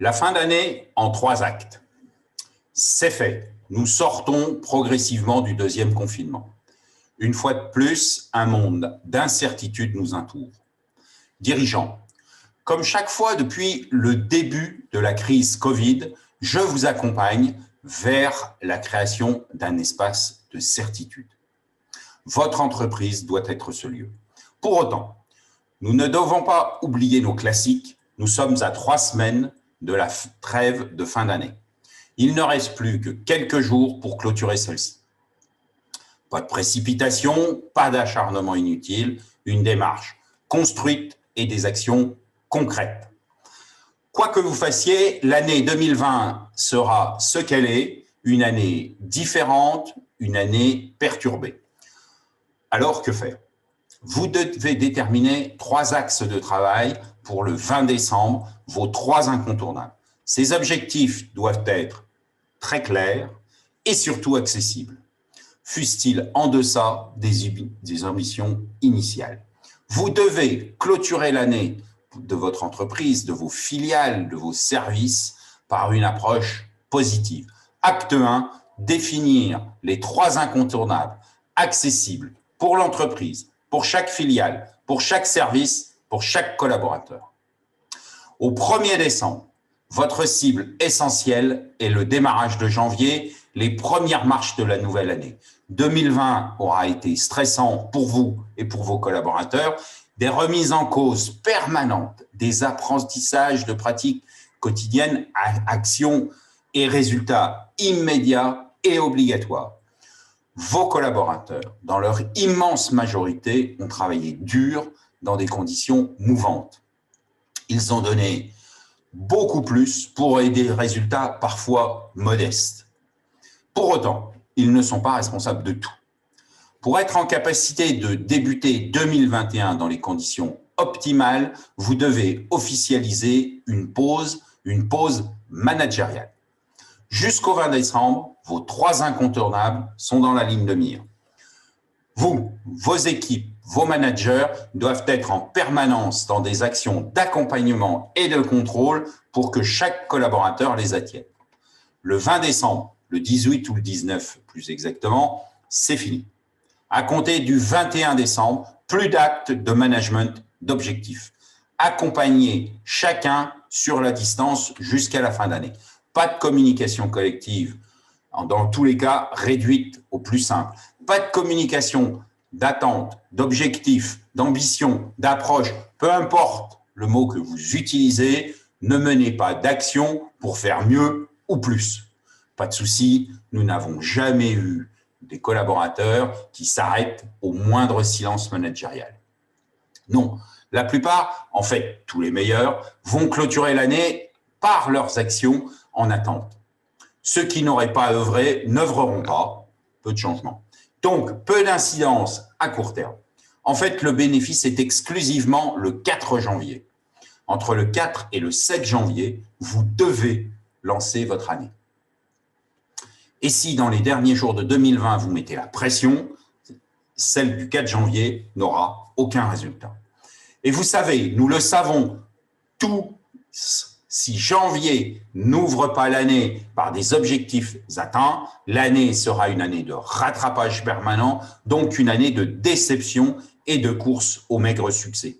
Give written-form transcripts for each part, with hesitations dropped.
La fin d'année en 3 actes. C'est fait. Nous sortons progressivement du deuxième confinement. Une fois de plus, un monde d'incertitude nous entoure. Dirigeants, comme chaque fois depuis le début de la crise Covid, je vous accompagne vers la création d'un espace de certitude. Votre entreprise doit être ce lieu. Pour autant, nous ne devons pas oublier nos classiques. Nous sommes à 3 semaines de la trêve de fin d'année. Il ne reste plus que quelques jours pour clôturer celle-ci. Pas de précipitation, pas d'acharnement inutile, une démarche construite et des actions concrètes. Quoi que vous fassiez, l'année 2020 sera ce qu'elle est, une année différente, une année perturbée. Alors, que faire? Vous devez déterminer 3 axes de travail pour le 20 décembre, vos 3 incontournables. Ces objectifs doivent être très clairs et surtout accessibles, fussent-ils en deçà des ambitions initiales. Vous devez clôturer l'année de votre entreprise, de vos filiales, de vos services par une approche positive. Acte 1, définir les 3 incontournables accessibles pour l'entreprise, pour chaque filiale, pour chaque service, pour chaque collaborateur. Au 1er décembre, votre cible essentielle est le démarrage de janvier, les premières marches de la nouvelle année. 2020 aura été stressant pour vous et pour vos collaborateurs, des remises en cause permanentes, des apprentissages de pratiques quotidiennes, actions et résultats immédiats et obligatoires. Vos collaborateurs, dans leur immense majorité, ont travaillé dur dans des conditions mouvantes. Ils ont donné beaucoup plus pour des résultats parfois modestes. Pour autant, ils ne sont pas responsables de tout. Pour être en capacité de débuter 2021 dans les conditions optimales, vous devez officialiser une pause managériale. Jusqu'au 20 décembre, vos 3 incontournables sont dans la ligne de mire. Vous, vos équipes, vos managers doivent être en permanence dans des actions d'accompagnement et de contrôle pour que chaque collaborateur les atteigne. Le 20 décembre, le 18 ou le 19 plus exactement, c'est fini. À compter du 21 décembre, plus d'actes de management d'objectifs. Accompagnez chacun sur la distance jusqu'à la fin d'année. Pas de communication collective, dans tous les cas réduite au plus simple. Pas de communication d'attente, d'objectifs, d'ambition, d'approche, peu importe le mot que vous utilisez, ne menez pas d'action pour faire mieux ou plus. Pas de souci, nous n'avons jamais eu des collaborateurs qui s'arrêtent au moindre silence managérial. Non, la plupart, en fait tous les meilleurs, vont clôturer l'année par leurs actions en attente. Ceux qui n'auraient pas œuvré n'œuvreront pas, peu de changements. Donc, peu d'incidence à court terme. En fait, le bénéfice est exclusivement le 4 janvier. Entre le 4 et le 7 janvier, vous devez lancer votre année. Et si dans les derniers jours de 2020, vous mettez la pression, celle du 4 janvier n'aura aucun résultat. Et vous savez, nous le savons tous, si janvier n'ouvre pas l'année par des objectifs atteints, l'année sera une année de rattrapage permanent, donc une année de déception et de course au maigre succès.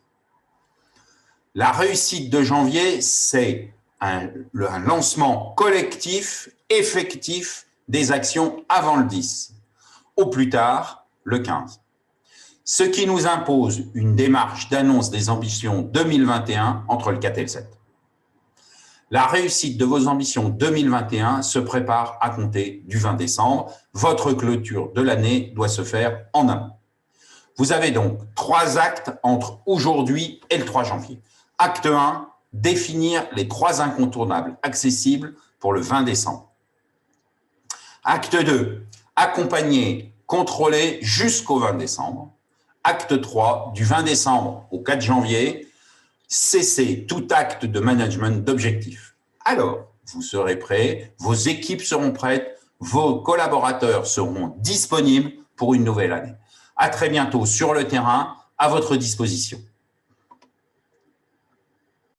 La réussite de janvier, c'est un lancement collectif, effectif des actions avant le 10, au plus tard le 15. Ce qui nous impose une démarche d'annonce des ambitions 2021 entre le 4 et le 7. La réussite de vos ambitions 2021 se prépare à compter du 20 décembre. Votre clôture de l'année doit se faire en amont. Vous avez donc 3 actes entre aujourd'hui et le 3 janvier. Acte 1, définir les 3 incontournables accessibles pour le 20 décembre. Acte 2, accompagner, contrôler jusqu'au 20 décembre. Acte 3, du 20 décembre au 4 janvier, cesser tout acte de management d'objectifs. Alors, vous serez prêts, vos équipes seront prêtes, vos collaborateurs seront disponibles pour une nouvelle année. À très bientôt sur le terrain, à votre disposition.